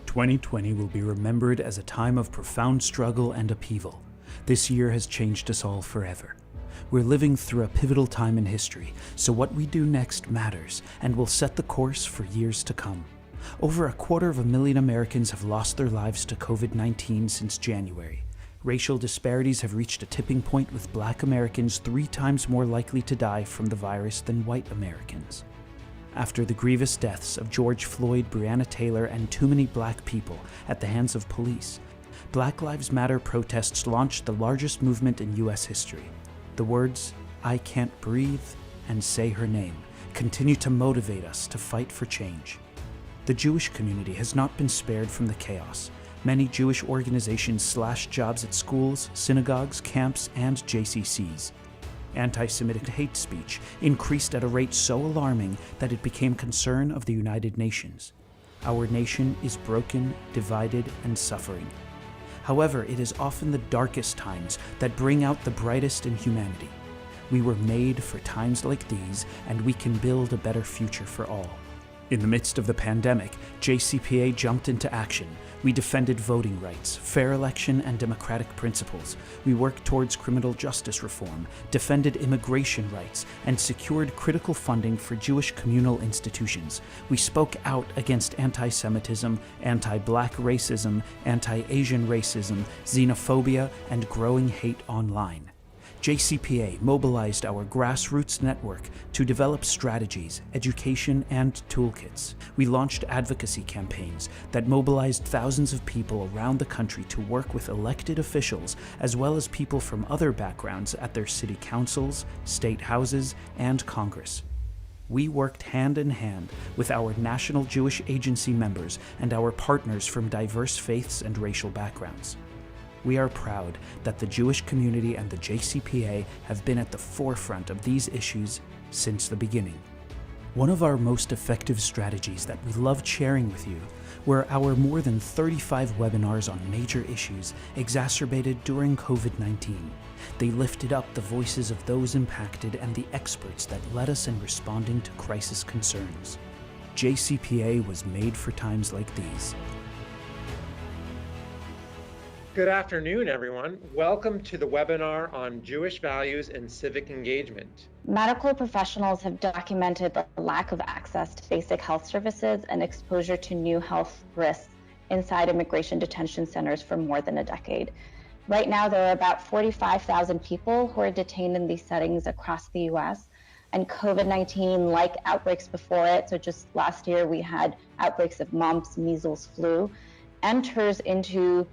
2020 will be remembered as a time of profound struggle and upheaval. This year has changed us all forever. We're living through a pivotal time in history, so what we do next matters and will set the course for years to come. Over 250,000 Americans have lost their lives to COVID-19 since January. Racial disparities have reached a tipping point, with Black Americans 3 times more likely to die from the virus than white Americans. After the grievous deaths of George Floyd, Breonna Taylor, and too many Black people at the hands of police, Black Lives Matter protests launched the largest movement in U.S. history. The words, "I can't breathe" and "say her name" continue to motivate us to fight for change. The Jewish community has not been spared from the chaos. Many Jewish organizations slashed jobs at schools, synagogues, camps, and JCCs. Anti-Semitic hate speech increased at a rate so alarming that it became concern of the United Nations. Our nation is broken, divided, and suffering. However, it is often the darkest times that bring out the brightest in humanity. We were made for times like these, and we can build a better future for all. In the midst of the pandemic, JCPA jumped into action. We defended voting rights, fair election, and democratic principles. We worked towards criminal justice reform, defended immigration rights, and secured critical funding for Jewish communal institutions. We spoke out against anti-Semitism, anti-Black racism, anti-Asian racism, xenophobia, and growing hate online. JCPA mobilized our grassroots network to develop strategies, education, and toolkits. We launched advocacy campaigns that mobilized thousands of people around the country to work with elected officials as well as people from other backgrounds at their city councils, state houses, and Congress. We worked hand in hand with our National Jewish Agency members and our partners from diverse faiths and racial backgrounds. We are proud that the Jewish community and the JCPA have been at the forefront of these issues since the beginning. One of our most effective strategies that we loved sharing with you were our more than 35 webinars on major issues exacerbated during COVID-19. They lifted up the voices of those impacted and the experts that led us in responding to crisis concerns. JCPA was made for times like these. Good afternoon, everyone. Welcome to the webinar on Jewish values and civic engagement. Medical professionals have documented the lack of access to basic health services and exposure to new health risks inside immigration detention centers for more than a decade. Right now, there are about 45,000 people who are detained in these settings across the US, and COVID-19, like outbreaks before it, so just last year we had outbreaks of mumps, measles, flu, enters into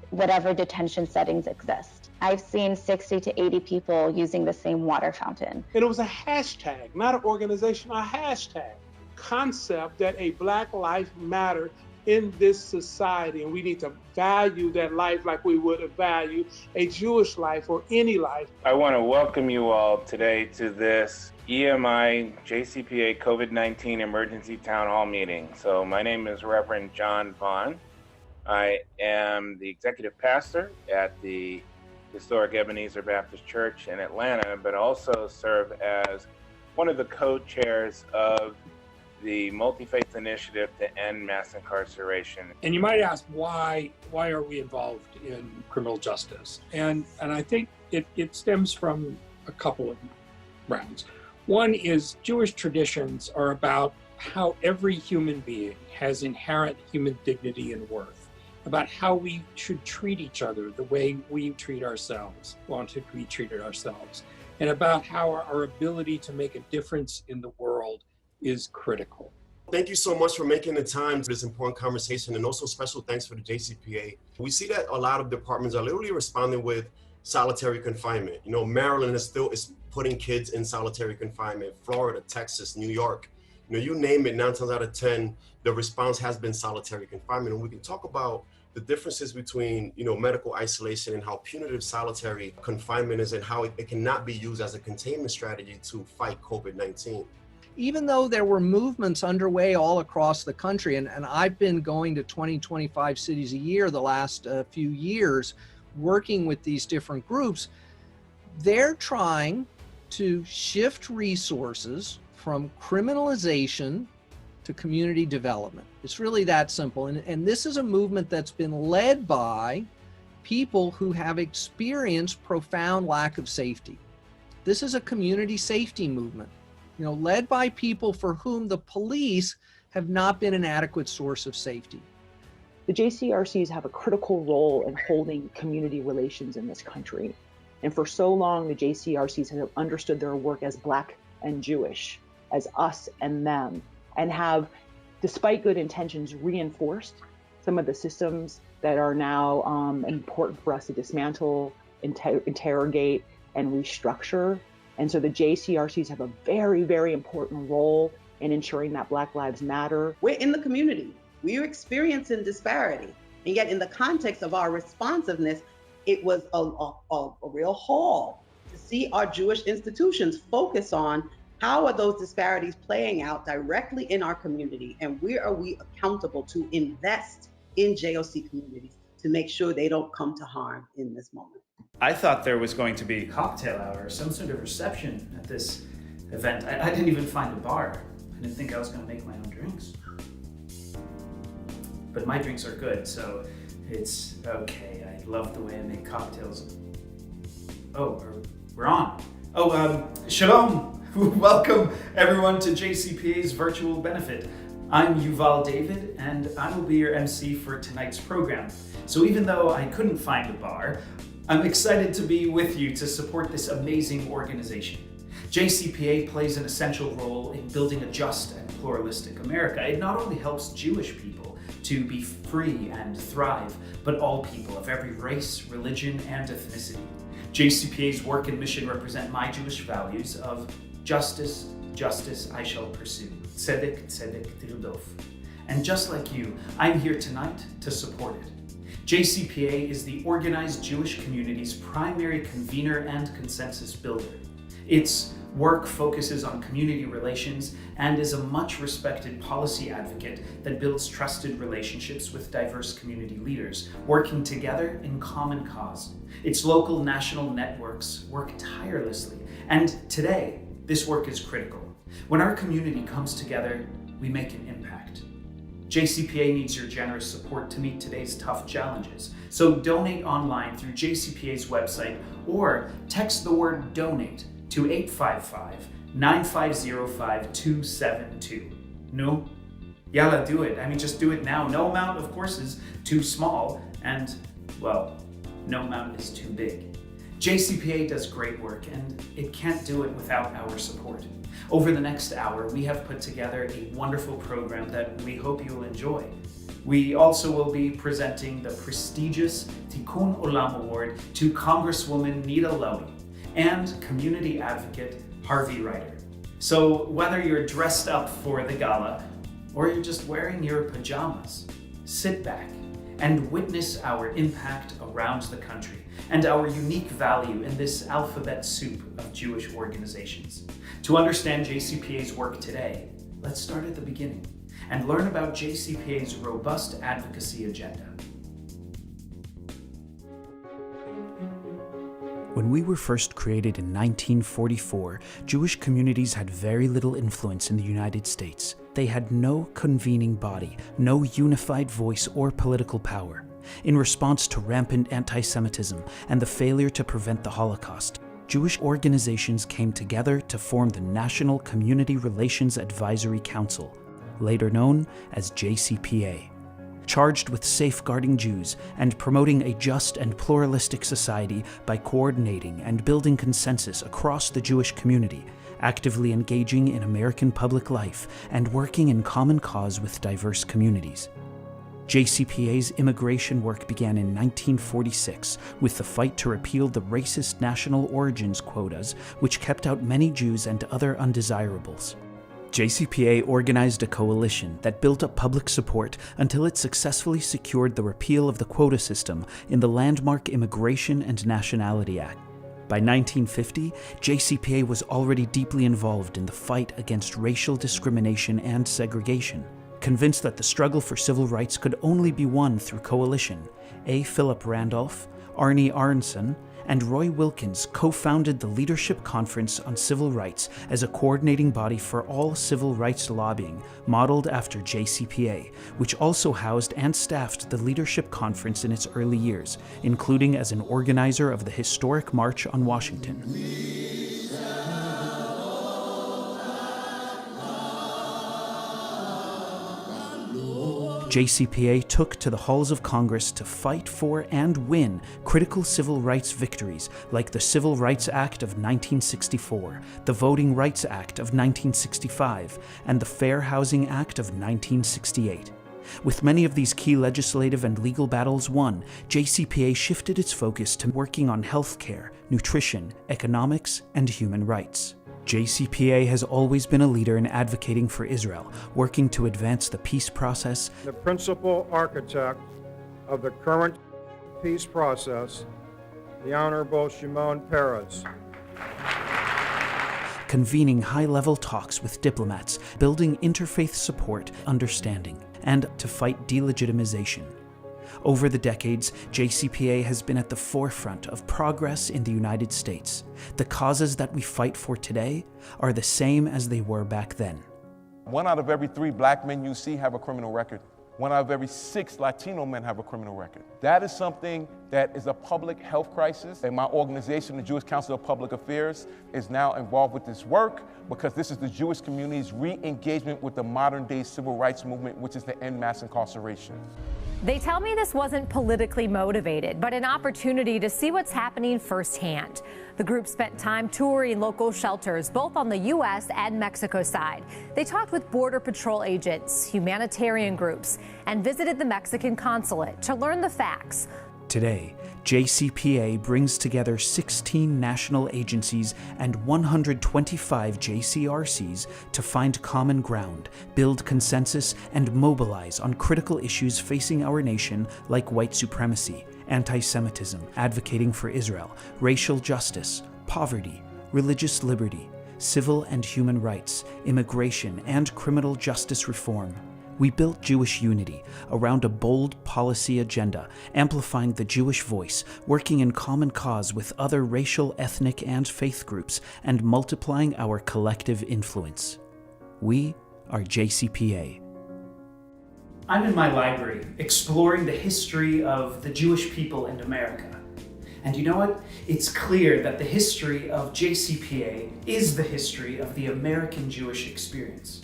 whatever detention settings exist. I've seen 60 to 80 people using the same water fountain. And it was a hashtag, not an organization, a hashtag concept that a Black life matter in this society. And we need to value that life like we would value a Jewish life or any life. I want to welcome you all today to this EMI JCPA COVID-19 Emergency Town Hall meeting. So my name is Reverend John Vaughn. I am the executive pastor at the historic Ebenezer Baptist Church in Atlanta, but also serve as one of the co-chairs of the Multi-Faith Initiative to End Mass Incarceration. And you might ask, why are we involved in criminal justice? And I think it stems from a couple of rounds. One is Jewish traditions are about how every human being has inherent human dignity and worth, about how we should treat each other the way we treat ourselves, want to be treated ourselves, and about how our ability to make a difference in the world is critical. Thank you so much for making the time for this important conversation, and also special thanks for the JCPA. We see that a lot of departments are literally responding with solitary confinement. You know, Maryland is putting kids in solitary confinement, Florida, Texas, New York. You know, you name it, 9 times out of 10, the response has been solitary confinement. And we can talk about the differences between, you know, medical isolation and how punitive solitary confinement is, and how it cannot be used as a containment strategy to fight COVID-19. Even though there were movements underway all across the country, and I've been going to 20, 25 cities a year the last few years, working with these different groups, they're trying to shift resources from criminalization to community development. It's really that simple. And this is a movement that's been led by people who have experienced profound lack of safety. This is a community safety movement, led by people for whom the police have not been an adequate source of safety. The JCRCs have a critical role in holding community relations in this country. And for so long, the JCRCs have understood their work as Black and Jewish, as us and them, and have, despite good intentions, reinforced some of the systems that are now important for us to dismantle, interrogate, and restructure. And so the JCRCs have a very, very important role in ensuring that Black lives matter. We're in the community. We're experiencing disparity. And yet in the context of our responsiveness, it was a real haul to see our Jewish institutions focus on how are those disparities playing out directly in our community, and where are we accountable to invest in JOC communities to make sure they don't come to harm in this moment. I thought there was going to be a cocktail hour, some sort of reception at this event. I didn't even find a bar. I didn't think I was going to make my own drinks. But my drinks are good, so it's okay. I love the way I make cocktails. Oh, we're on. Shalom. Welcome everyone to JCPA's virtual benefit. I'm Yuval David, and I will be your MC for tonight's program. So even though I couldn't find a bar, I'm excited to be with you to support this amazing organization. JCPA plays an essential role in building a just and pluralistic America. It not only helps Jewish people to be free and thrive, but all people of every race, religion, and ethnicity. JCPA's work and mission represent my Jewish values of justice, justice I shall pursue. Tzedek, tzedek tirdof. And just like you, I'm here tonight to support it. JCPA is the organized Jewish community's primary convener and consensus builder. Its work focuses on community relations and is a much respected policy advocate that builds trusted relationships with diverse community leaders, working together in common cause. Its local national networks work tirelessly, and today, this work is critical. When our community comes together, we make an impact. JCPA needs your generous support to meet today's tough challenges. So donate online through JCPA's website or text the word donate to 855-950-5272. No? Yalla, do it. Just do it now. No amount, of course, is too small, and, well, no amount is too big. JCPA does great work, and it can't do it without our support. Over the next hour, we have put together a wonderful program that we hope you will enjoy. We also will be presenting the prestigious Tikkun Olam Award to Congresswoman Nita Lowey and community advocate Harvey Ryder. So whether you're dressed up for the gala or you're just wearing your pajamas, sit back and witness our impact around the country and our unique value in this alphabet soup of Jewish organizations. To understand JCPA's work today, let's start at the beginning and learn about JCPA's robust advocacy agenda. When we were first created in 1944, Jewish communities had very little influence in the United States. They had no convening body, no unified voice or political power. In response to rampant anti-Semitism and the failure to prevent the Holocaust, Jewish organizations came together to form the National Community Relations Advisory Council, later known as JCPA. Charged with safeguarding Jews and promoting a just and pluralistic society by coordinating and building consensus across the Jewish community, actively engaging in American public life, and working in common cause with diverse communities. JCPA's immigration work began in 1946 with the fight to repeal the racist national origins quotas, which kept out many Jews and other undesirables. JCPA organized a coalition that built up public support until it successfully secured the repeal of the quota system in the landmark Immigration and Nationality Act. By 1950, JCPA was already deeply involved in the fight against racial discrimination and segregation. Convinced that the struggle for civil rights could only be won through coalition, A. Philip Randolph, Arnie Aronson, and Roy Wilkins co-founded the Leadership Conference on Civil Rights as a coordinating body for all civil rights lobbying, modeled after JCPA, which also housed and staffed the Leadership Conference in its early years, including as an organizer of the historic March on Washington. JCPA took to the halls of Congress to fight for and win critical civil rights victories like the Civil Rights Act of 1964, the Voting Rights Act of 1965, and the Fair Housing Act of 1968. With many of these key legislative and legal battles won, JCPA shifted its focus to working on healthcare, nutrition, economics, and human rights. JCPA has always been a leader in advocating for Israel, working to advance the peace process. The principal architect of the current peace process, the Honorable Shimon Peres. Convening high-level talks with diplomats, building interfaith support, understanding, and to fight delegitimization. Over the decades, JCPA has been at the forefront of progress in the United States. The causes that we fight for today are the same as they were back then. 1 out of every 3 black men you see have a criminal record. 1 out of every 6 Latino men have a criminal record. That is something that is a public health crisis, and my organization, the Jewish Council of Public Affairs, is now involved with this work because this is the Jewish community's re-engagement with the modern-day civil rights movement, which is to end mass incarceration. They tell me this wasn't politically motivated, but an opportunity to see what's happening firsthand. The group spent time touring local shelters, both on the U.S. and Mexico side. They talked with Border Patrol agents, humanitarian groups, and visited the Mexican consulate to learn the facts. Today, JCPA brings together 16 national agencies and 125 JCRCs to find common ground, build consensus, and mobilize on critical issues facing our nation like white supremacy, anti-Semitism, advocating for Israel, racial justice, poverty, religious liberty, civil and human rights, immigration, and criminal justice reform. We built Jewish unity around a bold policy agenda, amplifying the Jewish voice, working in common cause with other racial, ethnic, and faith groups, and multiplying our collective influence. We are JCPA. I'm in my library, exploring the history of the Jewish people in America. And you know what? It's clear that the history of JCPA is the history of the American Jewish experience.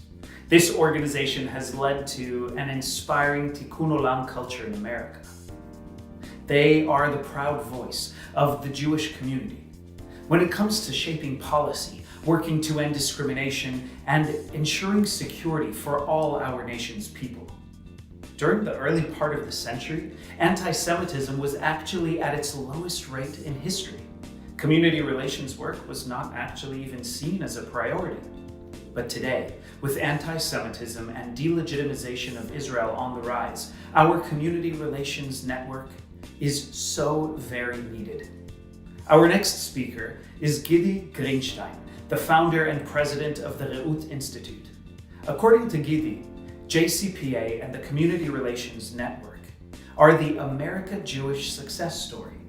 This organization has led to an inspiring Tikkun Olam culture in America. They are the proud voice of the Jewish community. When it comes to shaping policy, working to end discrimination, and ensuring security for all our nation's people. During the early part of the century, anti-Semitism was actually at its lowest rate in history. Community relations work was not actually even seen as a priority. But today, with anti-Semitism and delegitimization of Israel on the rise, our community relations network is so very needed. Our next speaker is Gidi Greenstein, the founder and president of the Reut Institute. According to Gidi, JCPA and the Community Relations Network are the America Jewish success story.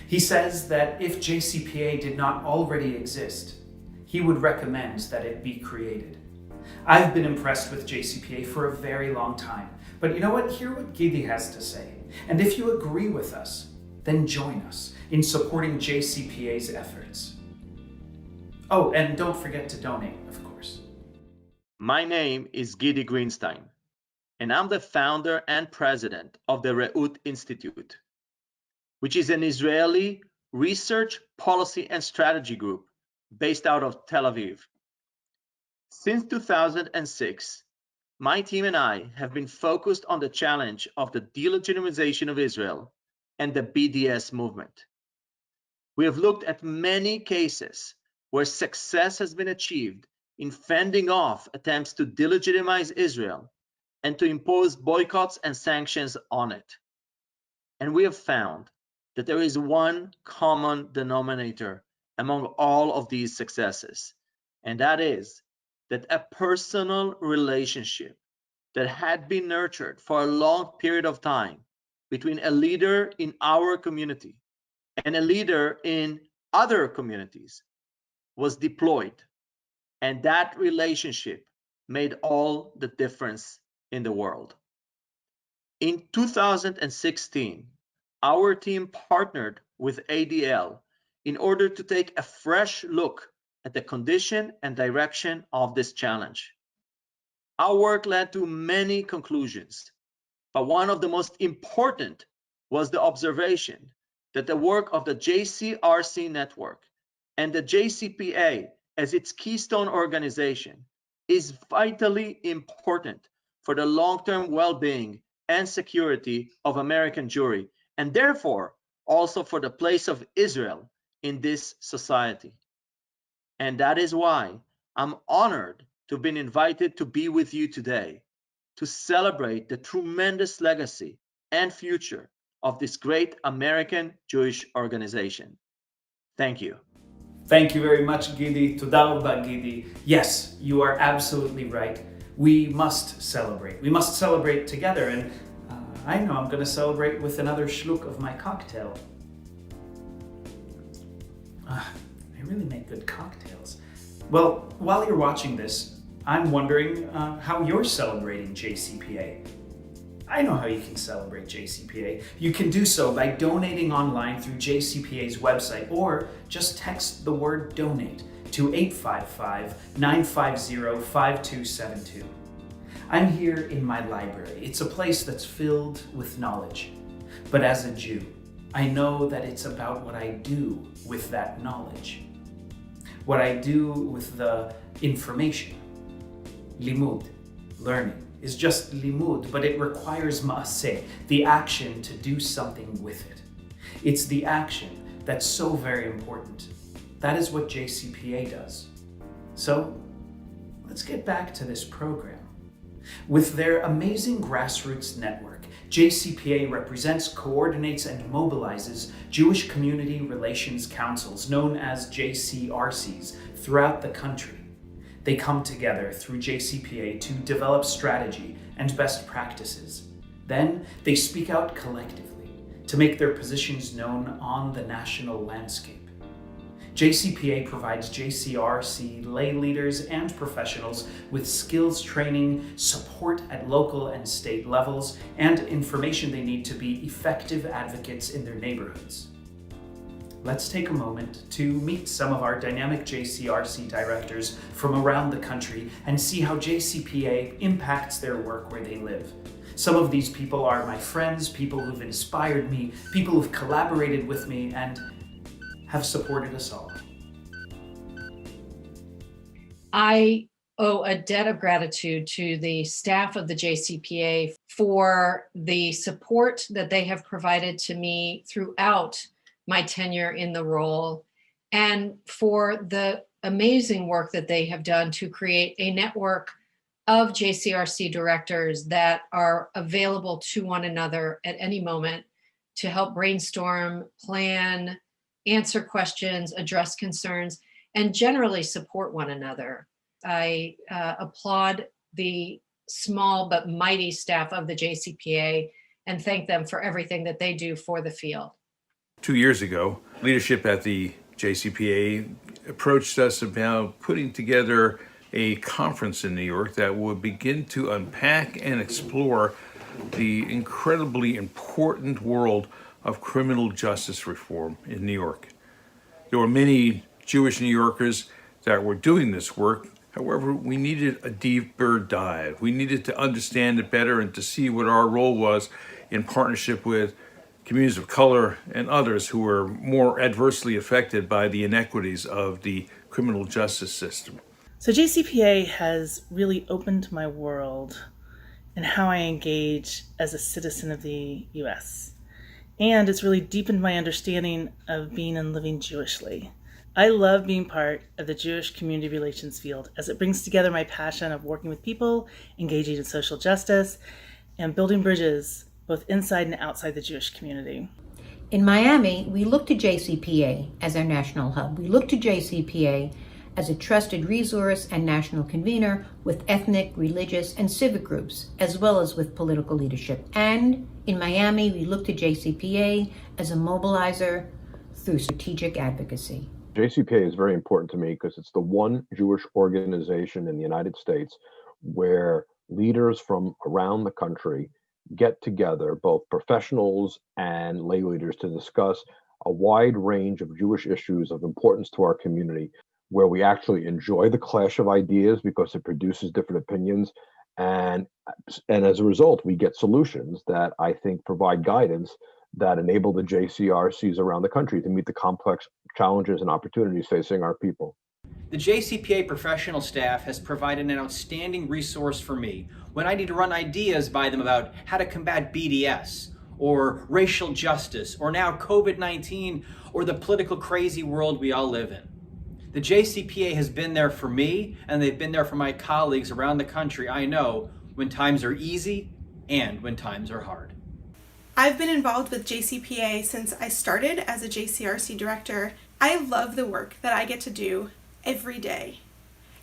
He says that if JCPA did not already exist, he would recommend that it be created. I've been impressed with JCPA for a very long time, but you know what? Hear what Gidi has to say. And if you agree with us, then join us in supporting JCPA's efforts. Oh, and don't forget to donate, of course. My name is Gidi Greenstein, and I'm the founder and president of the Reut Institute, which is an Israeli research, policy, and strategy group based out of Tel Aviv. Since 2006, my team and I have been focused on the challenge of the delegitimization of Israel and the BDS movement. We have looked at many cases where success has been achieved in fending off attempts to delegitimize Israel and to impose boycotts and sanctions on it. And we have found that there is one common denominator among all of these successes, and that is that a personal relationship that had been nurtured for a long period of time between a leader in our community and a leader in other communities was deployed. And that relationship made all the difference in the world. In 2016, our team partnered with ADL in order to take a fresh look at the condition and direction of this challenge. Our work led to many conclusions, but one of the most important was the observation that the work of the JCRC network and the JCPA as its keystone organization is vitally important for the long-term well-being and security of American Jewry, and therefore also for the place of Israel in this society. And that is why I'm honored to have been invited to be with you today to celebrate the tremendous legacy and future of this great American Jewish organization. Thank you. Thank you very much, Gidi. Toda rabba, Gidi. Yes, you are absolutely right. We must celebrate. We must celebrate together, and I know I'm going to celebrate with another shluck of my cocktail. They really make good cocktails. Well, while you're watching this, I'm wondering how you're celebrating JCPA. I know how you can celebrate JCPA. You can do so by donating online through JCPA's website, or just text the word donate to 855-950-5272. I'm here in my library. It's a place that's filled with knowledge. But as a Jew, I know that it's about what I do with that knowledge. What I do with the information. Limud, learning, is just limud, but it requires ma'aseh, the action to do something with it. It's the action that's so very important. That is what JCPA does. So, let's get back to this program. With their amazing grassroots network, JCPA represents, coordinates, and mobilizes Jewish Community Relations Councils, known as JCRCs, throughout the country. They come together through JCPA to develop strategy and best practices. Then they speak out collectively to make their positions known on the national landscape. JCPA provides JCRC lay leaders and professionals with skills training, support at local and state levels, and information they need to be effective advocates in their neighborhoods. Let's take a moment to meet some of our dynamic JCRC directors from around the country and see how JCPA impacts their work where they live. Some of these people are my friends, people who've inspired me, people who've collaborated with me, and have supported us all. I owe a debt of gratitude to the staff of the JCPA for the support that they have provided to me throughout my tenure in the role, and for the amazing work that they have done to create a network of JCRC directors that are available to one another at any moment to help brainstorm, plan, answer questions, address concerns, and generally support one another. I applaud the small but mighty staff of the JCPA and thank them for everything that they do for the field. 2 years ago, leadership at the JCPA approached us about putting together a conference in New York that would begin to unpack and explore the incredibly important world of criminal justice reform in New York. There were many Jewish New Yorkers that were doing this work. However, we needed a deeper dive. We needed to understand it better and to see what our role was in partnership with communities of color and others who were more adversely affected by the inequities of the criminal justice system. So JCPA has really opened my world in how I engage as a citizen of the US. And it's really deepened my understanding of being and living Jewishly. I love being part of the Jewish community relations field as it brings together my passion of working with people, engaging in social justice, and building bridges both inside and outside the Jewish community. In Miami, we look to JCPA as our national hub. We look to JCPA as a trusted resource and national convener with ethnic, religious, and civic groups, as well as with political leadership. And in Miami, we look to JCPA as a mobilizer through strategic advocacy. JCPA is very important to me because it's the one Jewish organization in the United States where leaders from around the country get together, both professionals and lay leaders, to discuss a wide range of Jewish issues of importance to our community, where we actually enjoy the clash of ideas because it produces different opinions. And as a result, we get solutions that I think provide guidance that enable the JCRCs around the country to meet the complex challenges and opportunities facing our people. The JCPA professional staff has provided an outstanding resource for me when I need to run ideas by them about how to combat BDS, or racial justice, or now COVID-19, or the political crazy world we all live in. The JCPA has been there for me, and they've been there for my colleagues around the country, I know, when times are easy and when times are hard. I've been involved with JCPA since I started as a JCRC director. I love the work that I get to do every day.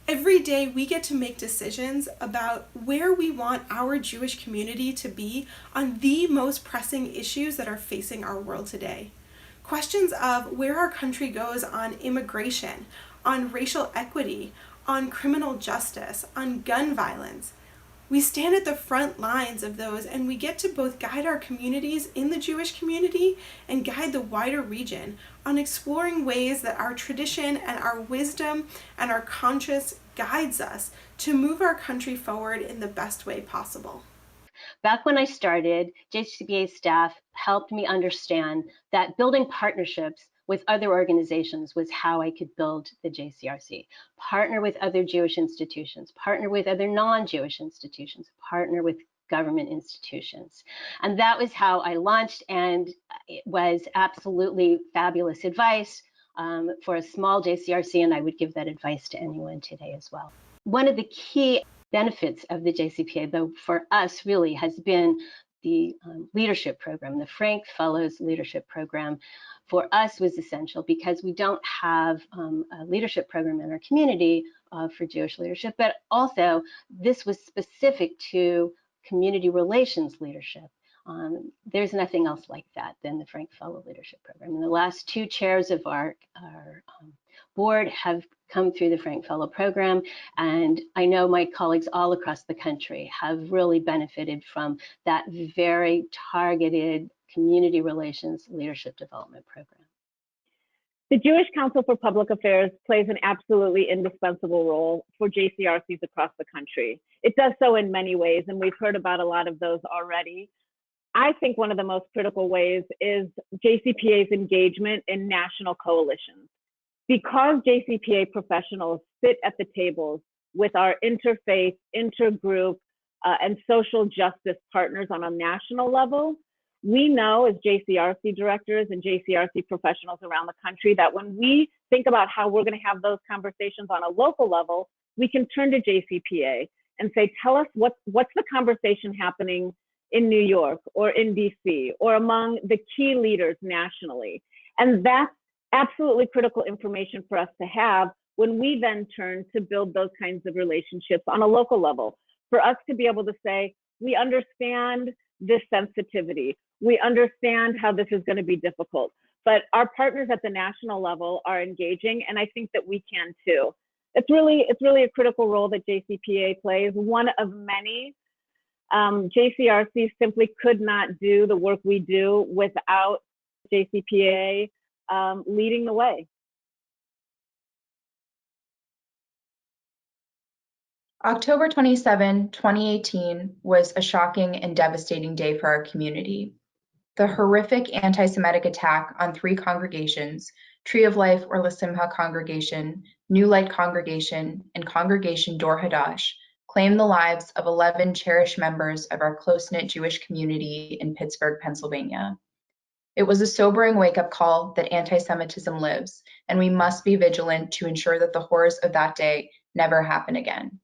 Every day we get to make decisions about where we want our Jewish community to be on the most pressing issues that are facing our world today. Questions of where our country goes on immigration, on racial equity, on criminal justice, on gun violence. We stand at the front lines of those, and we get to both guide our communities in the Jewish community and guide the wider region on exploring ways that our tradition and our wisdom and our conscience guides us to move our country forward in the best way possible. Back when I started, JCPA staff helped me understand that building partnerships with other organizations was how I could build the JCRC. Partner with other Jewish institutions, partner with other non-Jewish institutions, partner with government institutions. And that was how I launched, and it was absolutely fabulous advice for a small JCRC, and I would give that advice to anyone today as well. One of the key benefits of the JCPA, though, for us really has been the leadership program. The Frank Fellows Leadership Program for us was essential because we don't have a leadership program in our community for Jewish leadership, but also this was specific to community relations leadership. There's nothing else like that than the Frank Fellow Leadership Program. And the last two chairs of our board have come through the Frank Fellow Program, and I know my colleagues all across the country have really benefited from that very targeted community relations leadership development program. The Jewish Council for Public Affairs plays an absolutely indispensable role for JCRCs across the country. It does so in many ways, and we've heard about a lot of those already. I think one of the most critical ways is JCPA's engagement in national coalitions. Because JCPA professionals sit at the tables with our interfaith, intergroup, and social justice partners on a national level, we know as JCRC directors and JCRC professionals around the country that when we think about how we're going to have those conversations on a local level, we can turn to JCPA and say, tell us what's the conversation happening in New York or in DC or among the key leaders nationally. And that's absolutely critical information for us to have when we then turn to build those kinds of relationships on a local level. For us to be able to say, we understand this sensitivity, we understand how this is going to be difficult, but our partners at the national level are engaging, and I think that we can too. It's really a critical role that JCPA plays, one of many. JCRC simply could not do the work we do without JCPA leading the way. October 27, 2018 was a shocking and devastating day for our community. The horrific anti-Semitic attack on 3 congregations, Tree of Life or L'Simha Congregation, New Light Congregation, and Congregation Dor Hadash, claimed the lives of 11 cherished members of our close-knit Jewish community in Pittsburgh, Pennsylvania. It was a sobering wake-up call that anti-Semitism lives, and we must be vigilant to ensure that the horrors of that day never happen again.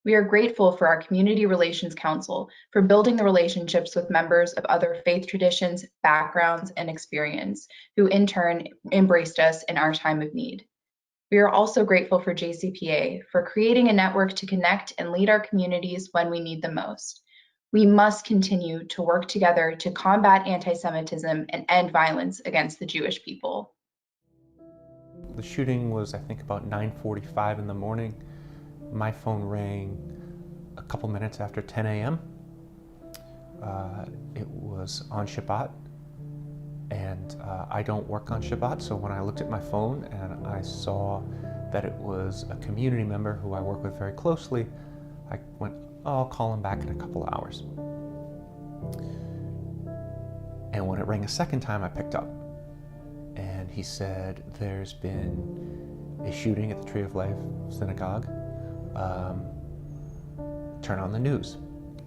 We are grateful for our Community Relations Council for building the relationships with members of other faith traditions, backgrounds, and experience, who in turn embraced us in our time of need. We are also grateful for JCPA for creating a network to connect and lead our communities when we need them most. We must continue to work together to combat anti-Semitism and end violence against the Jewish people. The shooting was, I think, about 9:45 in the morning. My phone rang a couple minutes after 10 a.m. It was on Shabbat, and I don't work on Shabbat, so when I looked at my phone and I saw that it was a community member who I work with very closely, I went, oh, I'll call him back in a couple of hours. And when it rang a second time, I picked up. And he said, there's been a shooting at the Tree of Life synagogue. Turn on the news.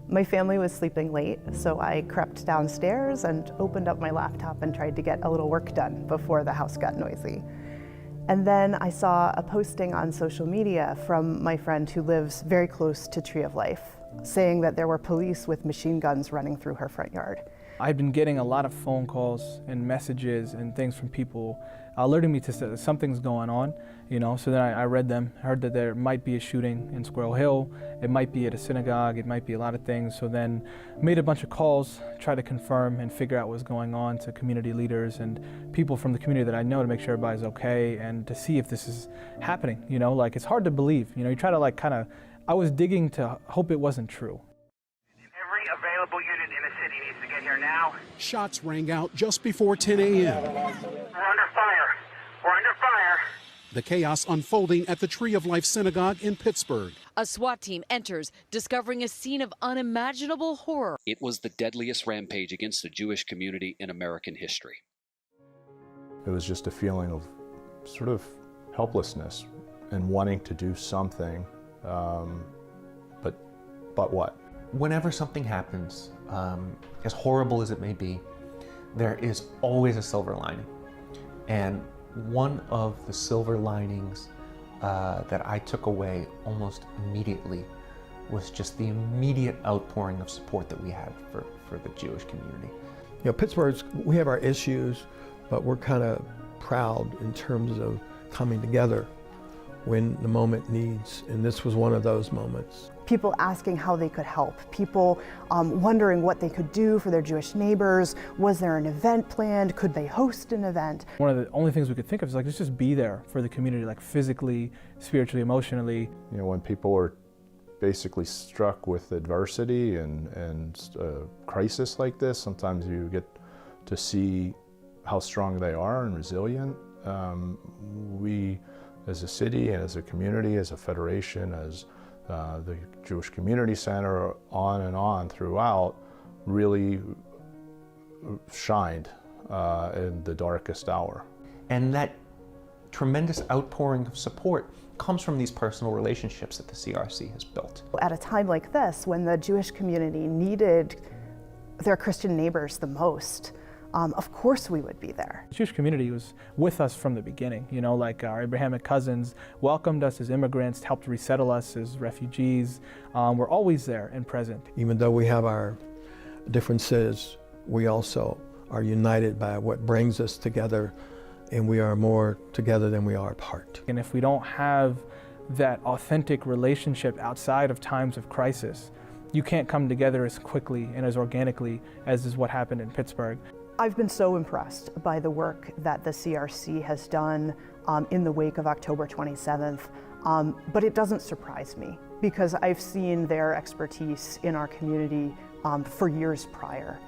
My family was sleeping late, so I crept downstairs and opened up my laptop and tried to get a little work done before the house got noisy. And then I saw a posting on social media from my friend who lives very close to Tree of Life, saying that there were police with machine guns running through her front yard. I've been getting a lot of phone calls and messages and things from people alerting me to that something's going on, so then I read them, heard that there might be a shooting in Squirrel Hill, it might be at a synagogue, it might be a lot of things, so then made a bunch of calls, tried to confirm and figure out what's going on to community leaders and people from the community that I know to make sure everybody's okay and to see if this is happening, it's hard to believe, you try to I was digging to hope it wasn't true. Every available unit in the city needs to get here now. Shots rang out just before 10 a.m. We're under fire. We're under fire. The chaos unfolding at the Tree of Life Synagogue in Pittsburgh. A SWAT team enters, discovering a scene of unimaginable horror. It was the deadliest rampage against the Jewish community in American history. It was just a feeling of sort of helplessness and wanting to do something, but what? Whenever something happens, as horrible as it may be, there is always a silver lining. And one of the silver linings that I took away almost immediately was just the immediate outpouring of support that we had for the Jewish community. Pittsburgh, we have our issues, but we're kind of proud in terms of coming together when the moment needs, and this was one of those moments. People asking how they could help, people wondering what they could do for their Jewish neighbors. Was there an event planned? Could they host an event? One of the only things we could think of is let's just be there for the community, physically, spiritually, emotionally. When people are basically struck with adversity and crisis like this, sometimes you get to see how strong they are and resilient. We, as a city and as a community, as a federation, as the Jewish Community Center, on and on throughout, really shined in the darkest hour. And that tremendous outpouring of support comes from these personal relationships that the CRC has built. At a time like this, when the Jewish community needed their Christian neighbors the most, of course we would be there. The Jewish community was with us from the beginning, our Abrahamic cousins welcomed us as immigrants, helped resettle us as refugees. We're always there and present. Even though we have our differences, we also are united by what brings us together, and we are more together than we are apart. And if we don't have that authentic relationship outside of times of crisis, you can't come together as quickly and as organically as is what happened in Pittsburgh. I've been so impressed by the work that the CRC has done in the wake of October 27th, but it doesn't surprise me because I've seen their expertise in our community for years prior.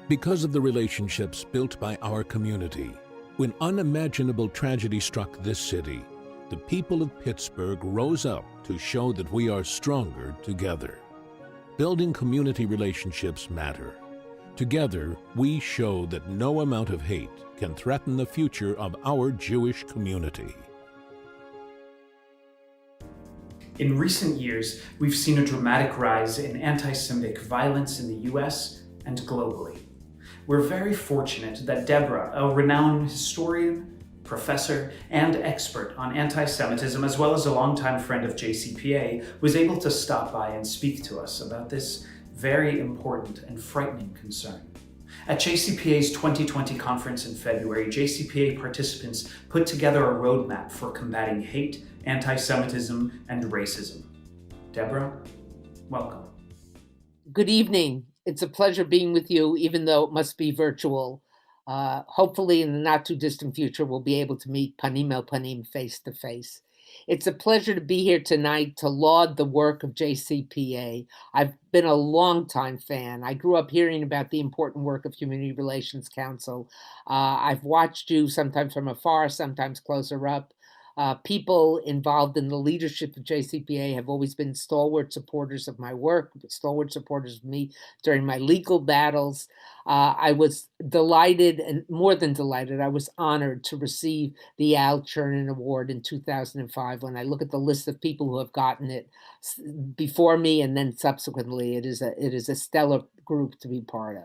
Because of the relationships built by our community, when unimaginable tragedy struck this city, the people of Pittsburgh rose up to show that we are stronger together. Building community relationships matter. Together, we show that no amount of hate can threaten the future of our Jewish community. In recent years, we've seen a dramatic rise in anti-Semitic violence in the US and globally. We're very fortunate that Deborah, a renowned historian, professor, and expert on anti-Semitism, as well as a longtime friend of JCPA, was able to stop by and speak to us about this very important and frightening concern. At JCPA's 2020 conference in February, JCPA participants put together a roadmap for combating hate, anti-Semitism, and racism. Deborah, welcome. Good evening. It's a pleasure being with you, even though it must be virtual. Hopefully, in the not too distant future, we'll be able to meet panim el panim, face to face. It's a pleasure to be here tonight to laud the work of JCPA. I've been a longtime fan. I grew up hearing about the important work of Community Relations Council. I've watched you sometimes from afar, sometimes closer up. People involved in the leadership of JCPA have always been stalwart supporters of my work, stalwart supporters of me during my legal battles. I was delighted, and more than delighted, I was honored to receive the Al Chernin Award in 2005. When I look at the list of people who have gotten it before me and then subsequently, it is a stellar group to be part of.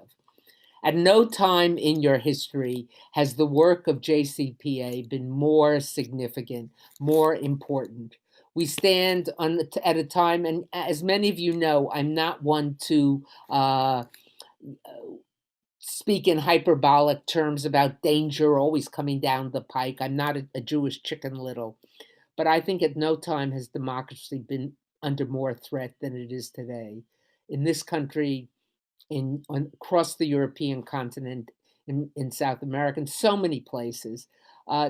At no time in your history has the work of JCPA been more significant, more important. We stand at a time, and as many of you know, I'm not one to speak in hyperbolic terms about danger always coming down the pike. I'm not a Jewish Chicken Little, but I think at no time has democracy been under more threat than it is today. In this country, across the European continent, in South America, in so many places.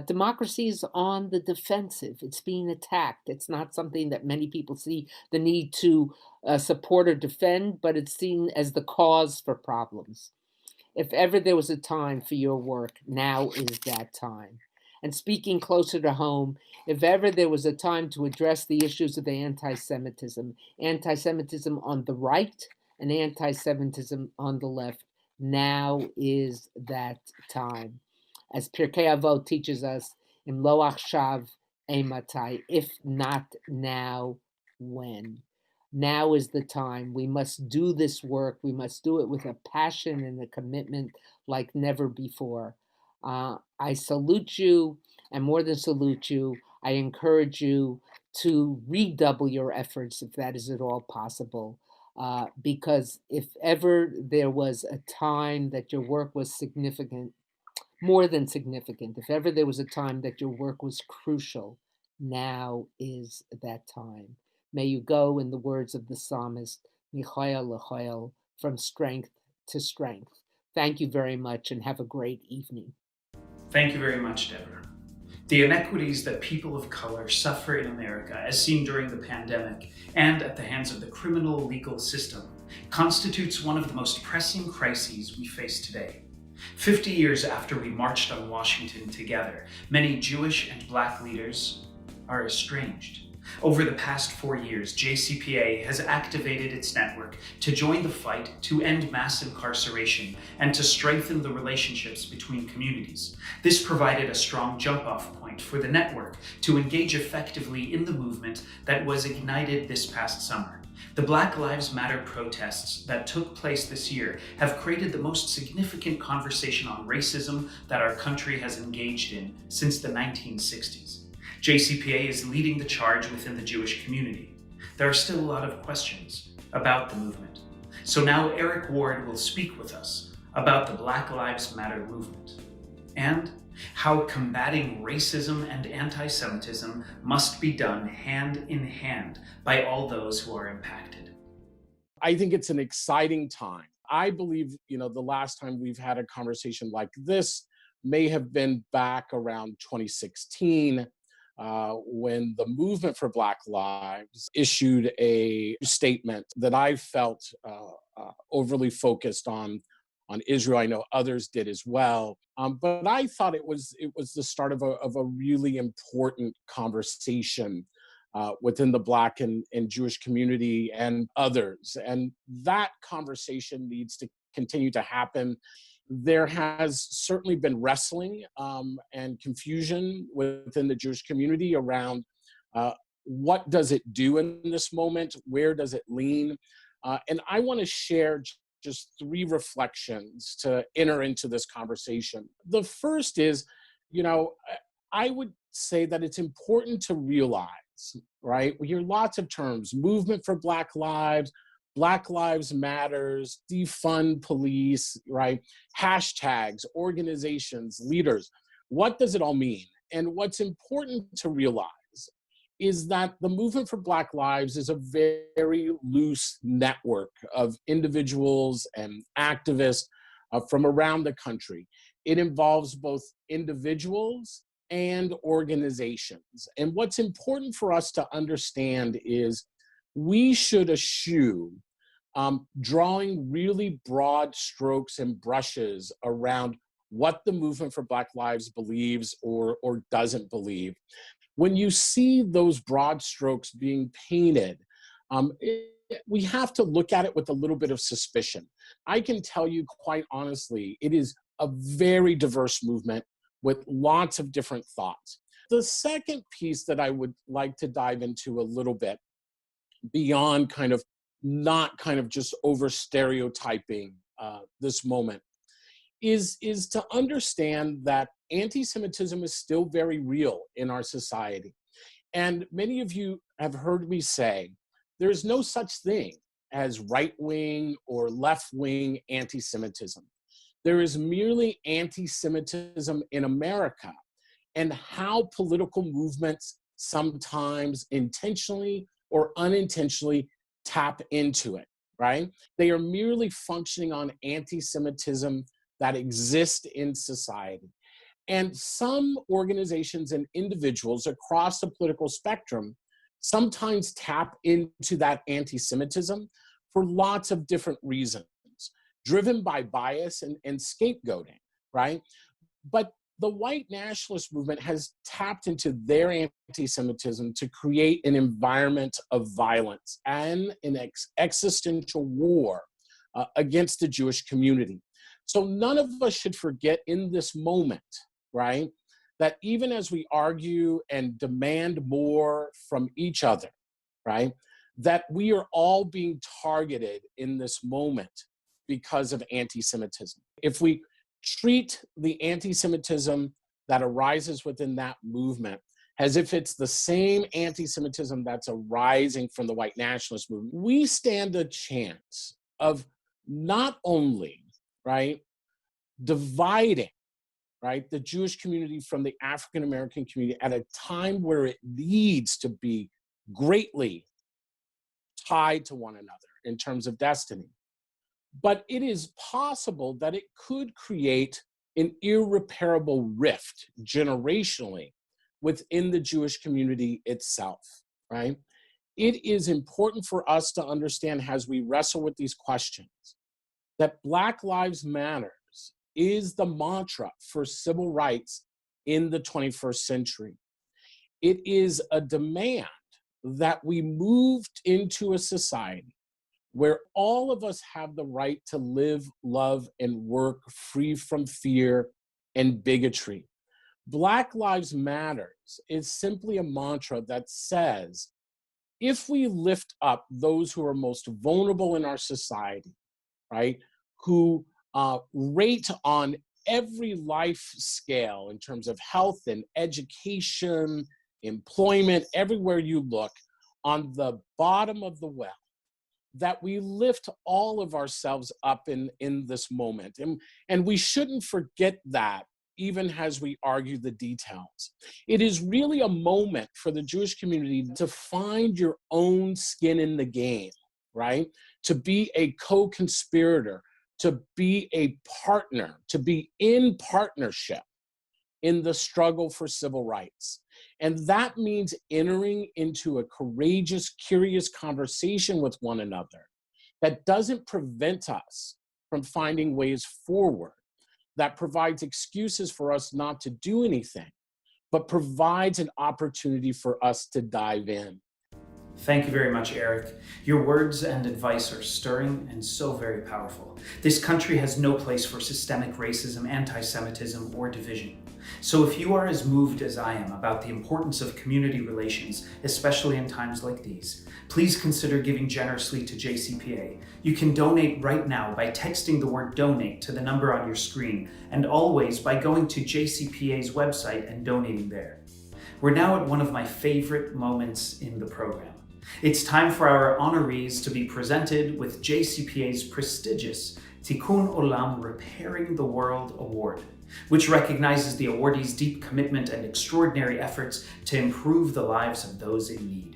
Democracy is on the defensive. It's being attacked. It's not something that many people see the need to support or defend, but it's seen as the cause for problems. If ever there was a time for your work, now is that time. And speaking closer to home, if ever there was a time to address the issues of anti Semitism on the right and anti Semitism on the left, now is that time. As Pirkei Avot teaches us, Im lo achshav eimatai, if not now, when? Now is the time. We must do this work. We must do it with a passion and a commitment like never before. I salute you, and more than salute you, I encourage you to redouble your efforts if that is at all possible. Because if ever there was a time that your work was significant, more than significant, if ever there was a time that your work was crucial, now is that time. May you go, in the words of the psalmist, Michael Lechoel, from strength to strength. Thank you very much and have a great evening. Thank you very much, Deborah. The inequities that people of color suffer in America, as seen during the pandemic and at the hands of the criminal legal system, constitutes one of the most pressing crises we face today. 50 years after we marched on Washington together, many Jewish and Black leaders are estranged. Over the past 4 years, JCPA has activated its network to join the fight to end mass incarceration and to strengthen the relationships between communities. This provided a strong jump-off point for the network to engage effectively in the movement that was ignited this past summer. The Black Lives Matter protests that took place this year have created the most significant conversation on racism that our country has engaged in since the 1960s. JCPA is leading the charge within the Jewish community. There are still a lot of questions about the movement. So now Eric Ward will speak with us about the Black Lives Matter movement and how combating racism and anti-Semitism must be done hand in hand by all those who are impacted. I think it's an exciting time. I believe, the last time we've had a conversation like this may have been back around 2016, when the Movement for Black Lives issued a statement that I felt overly focused on Israel. I know others did as well, but I thought it was the start of a really important conversation within the Black and Jewish community and others, and that conversation needs to continue to happen. There has certainly been wrestling and confusion within the Jewish community around what does it do in this moment, where does it lean, and I want to share just 3 reflections to enter into this conversation. The first is, I would say that it's important to realize, right? We hear lots of terms: movement for Black lives, Black Lives Matters, defund police, right? Hashtags, organizations, leaders. What does it all mean? And what's important to realize is that the movement for Black Lives is a very loose network of individuals and activists from around the country. It involves both individuals and organizations. And what's important for us to understand is we should eschew drawing really broad strokes and brushes around what the movement for Black Lives believes or doesn't believe. When you see those broad strokes being painted, we have to look at it with a little bit of suspicion. I can tell you quite honestly, it is a very diverse movement with lots of different thoughts. The second piece that I would like to dive into a little bit, beyond not just over stereotyping this moment, is to understand that anti-Semitism is still very real in our society. And many of you have heard me say, there's no such thing as right-wing or left-wing anti-Semitism. There is merely anti-Semitism in America, and how political movements sometimes intentionally or unintentionally tap into it, right? They are merely functioning on anti-Semitism that exist in society. And some organizations and individuals across the political spectrum sometimes tap into that anti-Semitism for lots of different reasons, driven by bias and scapegoating, right? But the white nationalist movement has tapped into their anti-Semitism to create an environment of violence and an existential war against the Jewish community. So none of us should forget in this moment, right, that even as we argue and demand more from each other, right, that we are all being targeted in this moment because of anti-Semitism. If we treat the anti-Semitism that arises within that movement as if it's the same anti-Semitism that's arising from the white nationalist movement, we stand a chance of not only, right, dividing, right, the Jewish community from the African American community at a time where it needs to be greatly tied to one another in terms of destiny. But it is possible that it could create an irreparable rift generationally within the Jewish community itself, right? It is important for us to understand as we wrestle with these questions that Black Lives Matter is the mantra for civil rights in the 21st century. It is a demand that we moved into a society where all of us have the right to live, love, and work free from fear and bigotry. Black Lives Matters is simply a mantra that says, if we lift up those who are most vulnerable in our society, right, who rate on every life scale in terms of health and education, employment, everywhere you look, on the bottom of the well, that we lift all of ourselves up in this moment. And we shouldn't forget that even as we argue the details. It is really a moment for the Jewish community to find your own skin in the game, right? To be a co-conspirator, to be a partner, to be in partnership in the struggle for civil rights. And that means entering into a courageous, curious conversation with one another that doesn't prevent us from finding ways forward, that provides excuses for us not to do anything, but provides an opportunity for us to dive in. Thank you very much, Eric. Your words and advice are stirring and so very powerful. This country has no place for systemic racism, anti-Semitism, or division. So if you are as moved as I am about the importance of community relations, especially in times like these, please consider giving generously to JCPA. You can donate right now by texting the word donate to the number on your screen, and always by going to JCPA's website and donating there. We're now at one of my favorite moments in the program. It's time for our honorees to be presented with JCPA's prestigious Tikkun Olam Repairing the World Award. which recognizes the awardees' deep commitment and extraordinary efforts to improve the lives of those in need.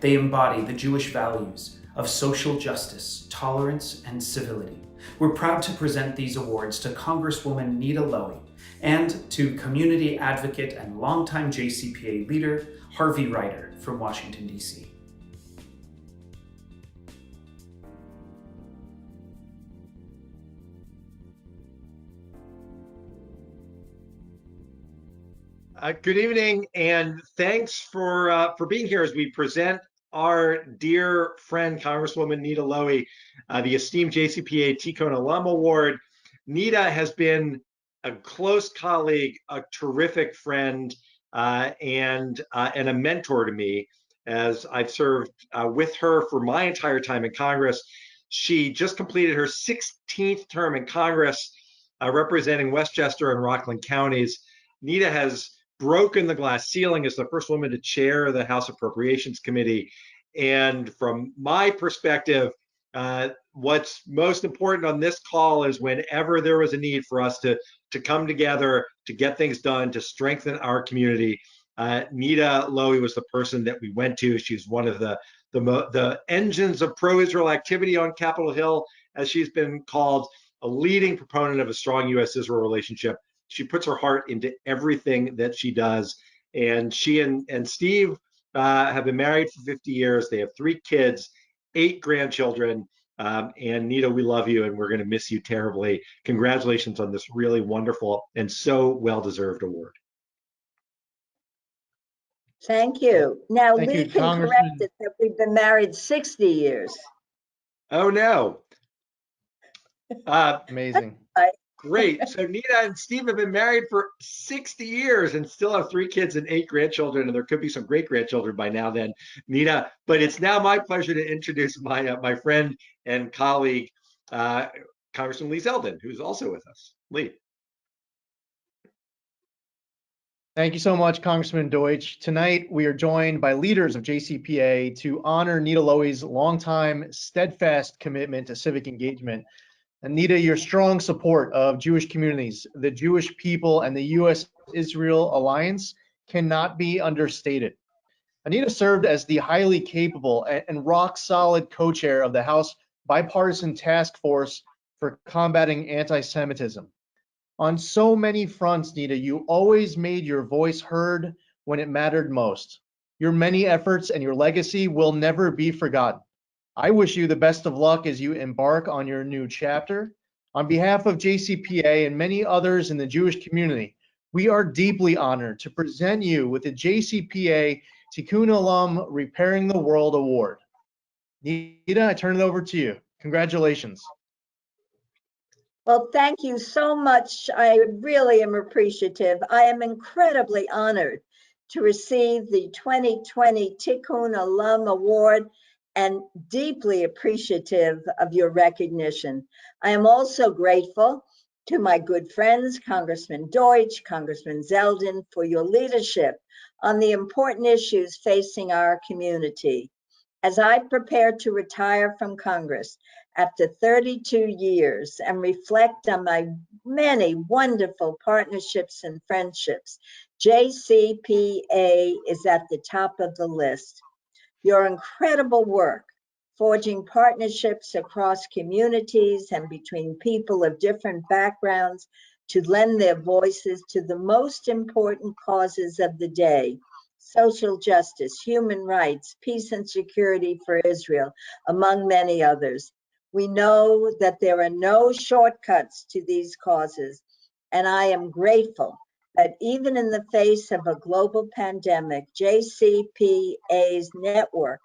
They embody the Jewish values of social justice, tolerance, and civility. We're proud to present these awards to Congresswoman Nita Lowey and to community advocate and longtime JCPA leader Harvey Ryder from Washington, D.C. Good evening, and thanks for being here as we present our dear friend, Congresswoman Nita Lowey, the esteemed JCPA Tikkun Olam Award. Nita has been a close colleague, a terrific friend, and a mentor to me as I've served with her for my entire time in Congress. She just completed her 16th term in Congress, representing Westchester and Rockland counties. Nita has broken the glass ceiling as the first woman to chair the House Appropriations Committee. And from my perspective, what's most important on this call is whenever there was a need for us to come together, to get things done, to strengthen our community, Nita Lowey was the person that we went to. She's one of the engines of pro-Israel activity on Capitol Hill, as she's been called, a leading proponent of a strong U.S.-Israel relationship. She puts her heart into everything that she does. And she and Steve have been married for 50 years. They have 3 kids, 8 grandchildren. And Nita, we love you and we're going to miss you terribly. Congratulations on this really wonderful and so well-deserved award. Thank you. Now, Thank Lee you, can Congressman. correct it that we've been married 60 years. Oh, no. Amazing. Great. So Nita and Steve have been married for 60 years and still have 3 kids and 8 grandchildren, and there could be some great grandchildren by now then, Nita. But it's now my pleasure to introduce my friend and colleague, Congressman Lee Zeldin, who's also with us. Lee. Thank you so much, Congressman Deutsch. Tonight, we are joined by leaders of JCPA to honor Nita Lowey's longtime, steadfast commitment to civic engagement. And Nita, your strong support of Jewish communities, the Jewish people, and the U.S.-Israel alliance cannot be understated. Anita served as the highly capable and rock-solid co-chair of the House Bipartisan Task Force for Combating Anti-Semitism. On so many fronts, Nita, you always made your voice heard when it mattered most. Your many efforts and your legacy will never be forgotten. I wish you the best of luck as you embark on your new chapter. On behalf of JCPA and many others in the Jewish community, we are deeply honored to present you with the JCPA Tikkun Olam Repairing the World Award. Nita, I turn it over to you. Congratulations. Well, thank you so much. I really am appreciative. I am incredibly honored to receive the 2020 Tikkun Olam Award and deeply appreciative of your recognition. I am also grateful to my good friends, Congressman Deutsch, Congressman Zeldin, for your leadership on the important issues facing our community. As I prepare to retire from Congress after 32 years and reflect on my many wonderful partnerships and friendships, JCPA is at the top of the list. Your incredible work, forging partnerships across communities and between people of different backgrounds to lend their voices to the most important causes of the day: social justice, human rights, peace and security for Israel, among many others. We know that there are no shortcuts to these causes, and I am grateful that even in the face of a global pandemic, JCPA's network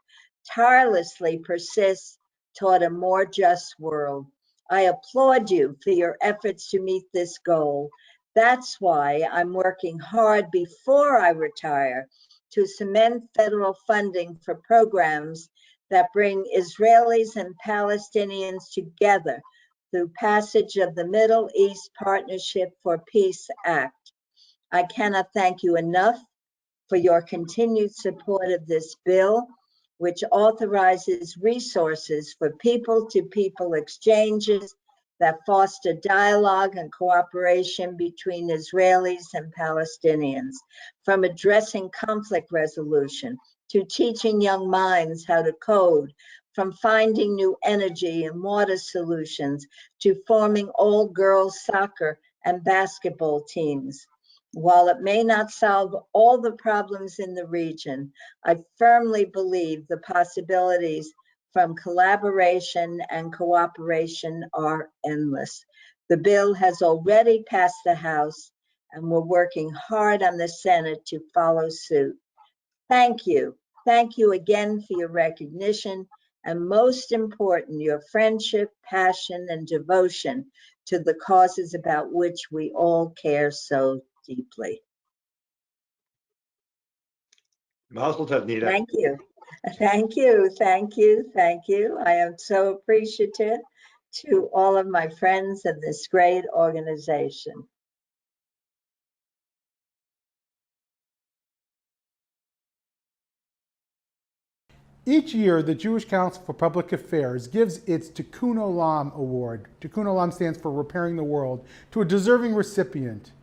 tirelessly persists toward a more just world. I applaud you for your efforts to meet this goal. That's why I'm working hard before I retire to cement federal funding for programs that bring Israelis and Palestinians together through passage of the Middle East Partnership for Peace Act. I cannot thank you enough for your continued support of this bill, which authorizes resources for people-to-people exchanges that foster dialogue and cooperation between Israelis and Palestinians, from addressing conflict resolution to teaching young minds how to code, from finding new energy and water solutions to forming all-girls soccer and basketball teams. While it may not solve all the problems in the region, I firmly believe the possibilities from collaboration and cooperation are endless. The bill has already passed the House, and we're working hard on the Senate to follow suit. Thank you. Thank you again for your recognition, and most important, your friendship, passion, and devotion to the causes about which we all care so deeply. Mazel tov, Nita. Thank you. Thank you. Thank you. Thank you. I am so appreciative to all of my friends of this great organization. Each year, the Jewish Council for Public Affairs gives its Tikkun Olam Award. Tikkun Olam stands for Repairing the World, to a deserving recipient.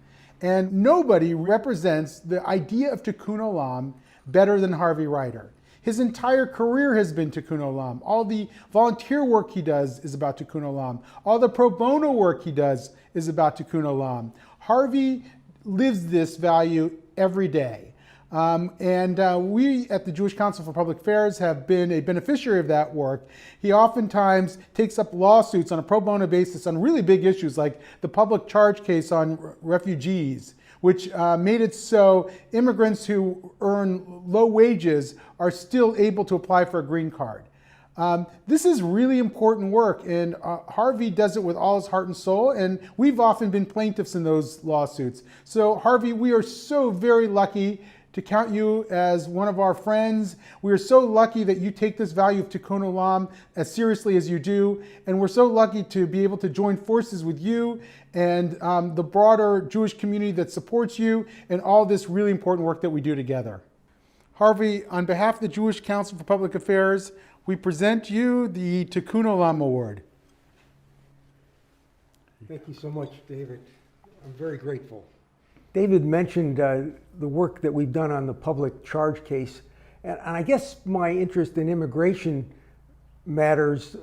And nobody represents the idea of Tikkun Olam better than Harvey Ryder. His entire career has been Tikkun Olam. All the volunteer work he does is about Tikkun Olam. All the pro bono work he does is about Tikkun Olam. Harvey lives this value every day. We at the Jewish Council for Public Affairs have been a beneficiary of that work. He oftentimes takes up lawsuits on a pro bono basis on really big issues like the public charge case on refugees, which made it so immigrants who earn low wages are still able to apply for a green card. This is really important work, and Harvey does it with all his heart and soul, and we've often been plaintiffs in those lawsuits. So Harvey, we are so very lucky to count you as one of our friends. We are so lucky that you take this value of Tikkun Olam as seriously as you do, and we're so lucky to be able to join forces with you and the broader Jewish community that supports you and all this really important work that we do together. Harvey, on behalf of the Jewish Council for Public Affairs, we present you the Tikkun Olam Award. Thank you so much, David. I'm very grateful. David mentioned the work that we've done on the public charge case, and I guess my interest in immigration matters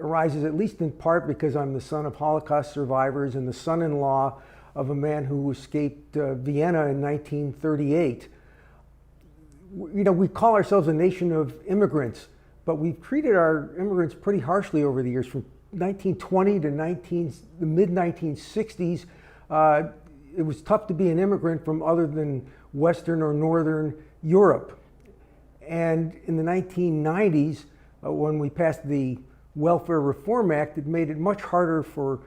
arises at least in part because I'm the son of Holocaust survivors and the son-in-law of a man who escaped Vienna in 1938. You know, we call ourselves a nation of immigrants, but we've treated our immigrants pretty harshly over the years. From 1920 to the mid-1960s, it was tough to be an immigrant from other than Western or Northern Europe. And in the 1990s, when we passed the Welfare Reform Act, it made it much harder for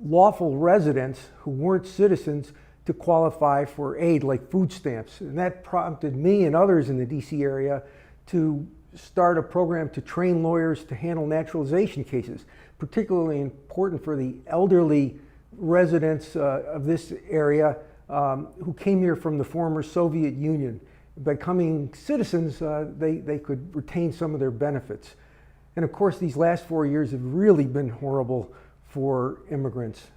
lawful residents who weren't citizens to qualify for aid like food stamps. And that prompted me and others in the DC area to start a program to train lawyers to handle naturalization cases, particularly important for the elderly residents of this area who came here from the former Soviet Union. By becoming citizens, they could retain some of their benefits. And of course, these last 4 years have really been horrible for immigrants.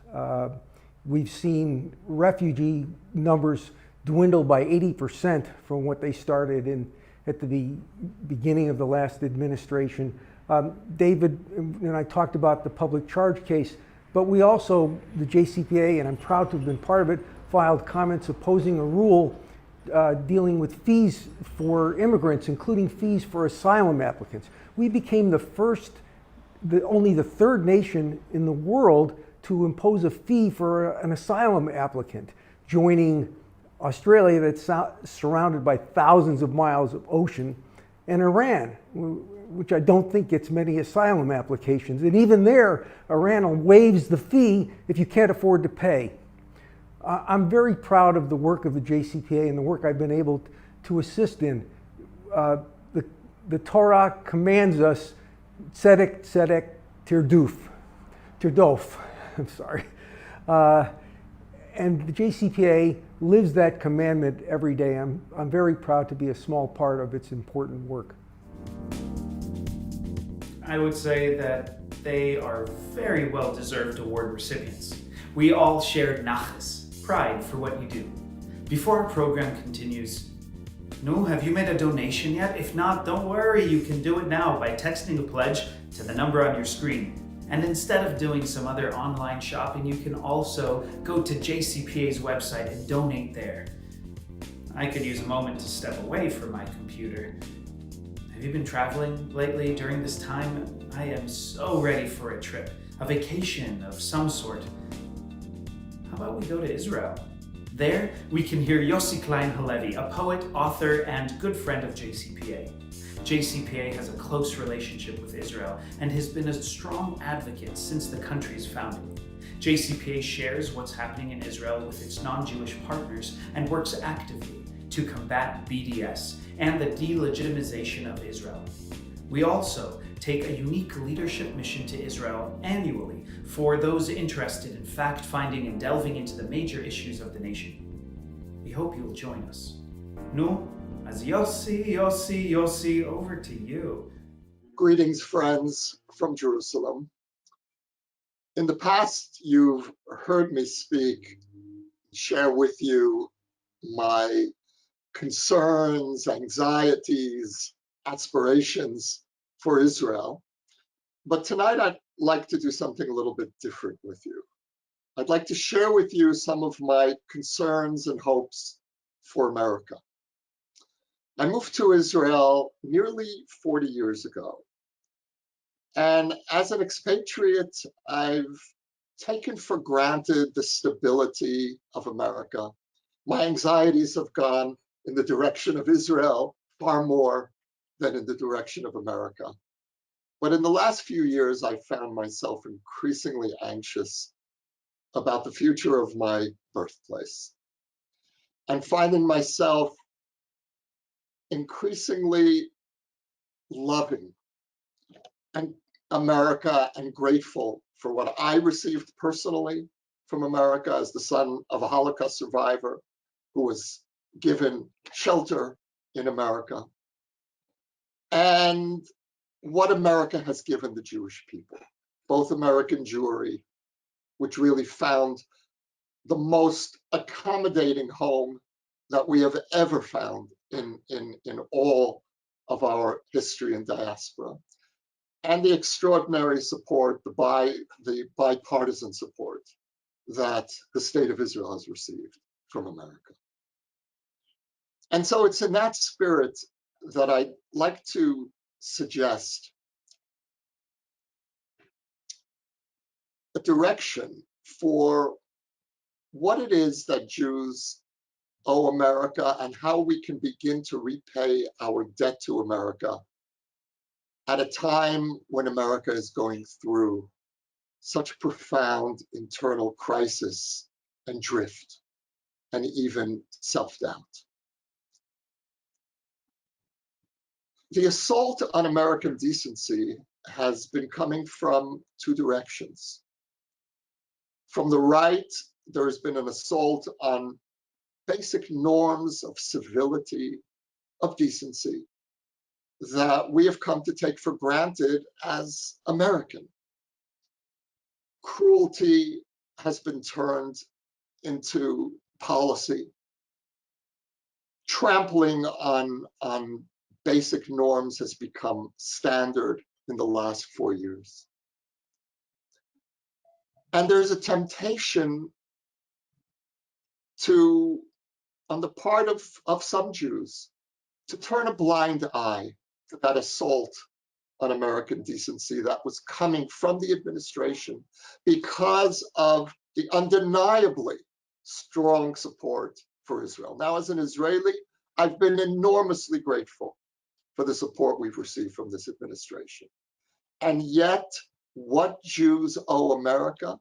We've seen refugee numbers dwindle by 80% from what they started at the beginning of the last administration. David and I talked about the public charge case, but we also, the JCPA, and I'm proud to have been part of it, filed comments opposing a rule dealing with fees for immigrants, including fees for asylum applicants. We became only the third nation in the world to impose a fee for an asylum applicant, joining Australia, that's surrounded by thousands of miles of ocean, and Iran, which I don't think gets many asylum applications. And even there, Iran waives the fee if you can't afford to pay. I'm very proud of the work of the JCPA and the work I've been able to assist in. The Torah commands us, tzedek, tzedek, tirdof, I'm sorry. And the JCPA lives that commandment every day. I'm very proud to be a small part of its important work. I would say that They are very well-deserved award recipients. We all share nachas, pride for what you do. Before our program continues, no, have you made a donation yet? If not, don't worry, you can do it now by texting a pledge to the number on your screen. And instead of doing some other online shopping, you can also go to JCPA's website and donate there. I could use a moment to step away from my computer. Have you been traveling lately during this time? I am so ready for a trip, a vacation of some sort. How about we go to Israel? There, we can hear Yossi Klein Halevi, a poet, author, and good friend of JCPA. JCPA has a close relationship with Israel and has been a strong advocate since the country's founding. JCPA shares what's happening in Israel with its non-Jewish partners and works actively to combat BDS and the delegitimization of Israel. We also take a unique leadership mission to Israel annually for those interested in fact-finding and delving into the major issues of the nation. We hope you'll join us. No, as Yossi, over to you. Greetings, friends from Jerusalem. In the past, you've heard me speak, share with you my concerns, anxieties, aspirations for Israel. But tonight I'd like to do something a little bit different with you. I'd like to share with you some of my concerns and hopes for America. I moved to Israel nearly 40 years ago. And as an expatriate, I've taken for granted the stability of America. My anxieties have gone in the direction of Israel far more than in the direction of America. But in the last few years, I found myself increasingly anxious about the future of my birthplace and finding myself increasingly loving and America and grateful for what I received personally from America as the son of a Holocaust survivor who was given shelter in America, and what America has given the Jewish people, both American Jewry, which really found the most accommodating home that we have ever found in all of our history and diaspora, and the extraordinary support, the bipartisan support that the state of Israel has received from America. And so it's in that spirit that I'd like to suggest a direction for what it is that Jews owe America and how we can begin to repay our debt to America at a time when America is going through such profound internal crisis and drift and even self-doubt. The assault on American decency has been coming from two directions. From the right, there has been an assault on basic norms of civility, of decency, that we have come to take for granted as American. Cruelty has been turned into policy. Trampling on basic norms has become standard in the last 4 years. And there's a temptation to, on the part of some Jews, to turn a blind eye to that assault on American decency that was coming from the administration because of the undeniably strong support for Israel. Now, as an Israeli, I've been enormously grateful for the support we've received from this administration. And yet, what Jews owe America,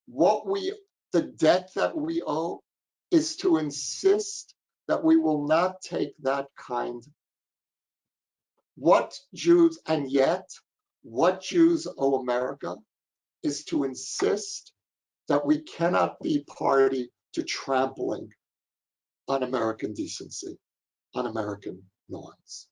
the debt that we owe, is to insist that we will not take that kind. What Jews owe America is to insist that we cannot be party to trampling on American decency, on American norms.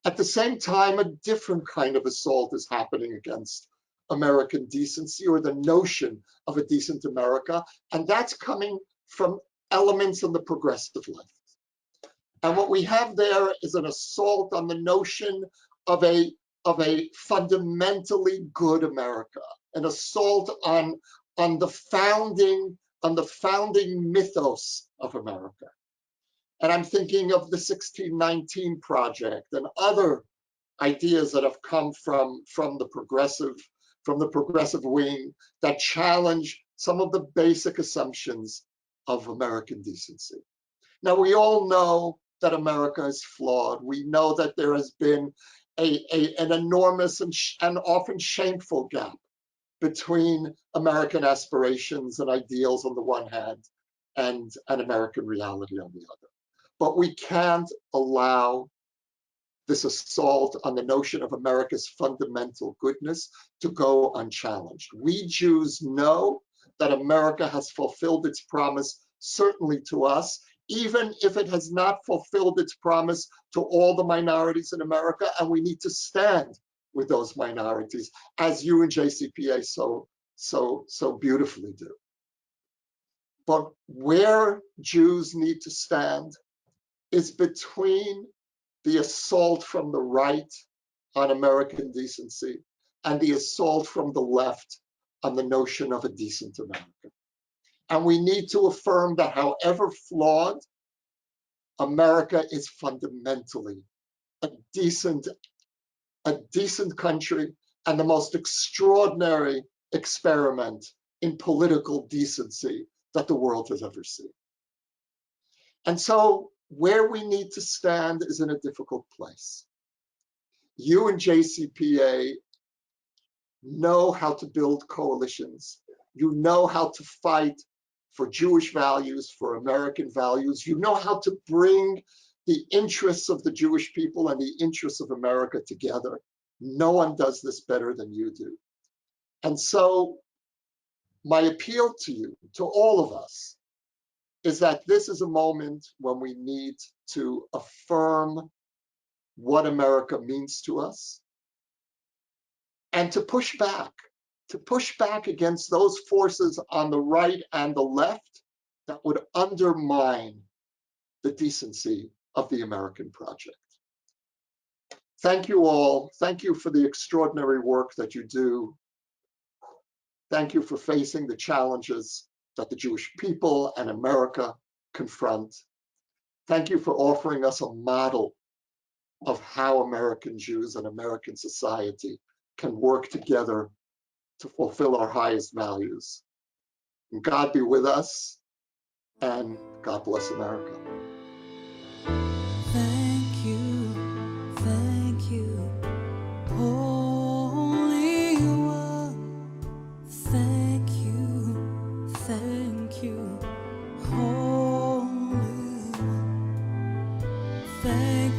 At the same time, a different kind of assault is happening against American decency, or the notion of a decent America, and that's coming from elements of the progressive left. And what we have there is an assault on the notion of a fundamentally good America, an assault on the founding mythos of America. And I'm thinking of the 1619 Project and other ideas that have come from the progressive wing that challenge some of the basic assumptions of American decency. Now, we all know that America is flawed. We know that there has been an enormous and often shameful gap between American aspirations and ideals on the one hand and American reality on the other. But we can't allow this assault on the notion of America's fundamental goodness to go unchallenged. We Jews know that America has fulfilled its promise, certainly to us, even if it has not fulfilled its promise to all the minorities in America, and we need to stand with those minorities, as you and JCPA so beautifully do. But where Jews need to stand is between the assault from the right on American decency and the assault from the left on the notion of a decent America. And we need to affirm that however flawed, America is fundamentally a decent country and the most extraordinary experiment in political decency that the world has ever seen. And so where we need to stand is in a difficult place. You and JCPA know how to build coalitions. You know how to fight for Jewish values, for American values. You know how to bring the interests of the Jewish people and the interests of America together. No one does this better than you do. And so my appeal to you, to all of us, is that this is a moment when we need to affirm what America means to us and to push back against those forces on the right and the left that would undermine the decency of the American project. Thank you all. Thank you for the extraordinary work that you do. Thank you for facing the challenges that the Jewish people and America confront. Thank you for offering us a model of how American Jews and American society can work together to fulfill our highest values. And God be with us, and God bless America. Thank you, Holy One. Thank you, Holy One. Thank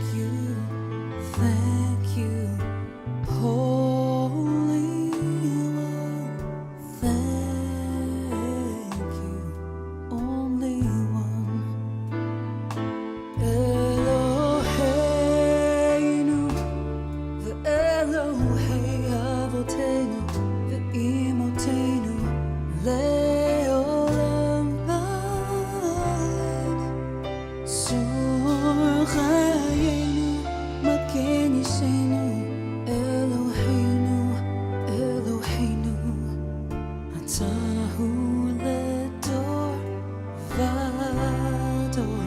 you, Holy One. Thank you, only one. Eloheinu, ve'Elohei Avotenu, ve'imotenu, le'olam va'ed. Sur chayenu, magen yisenu, Eloheinu, Eloheinu, atahu ledor v'ador.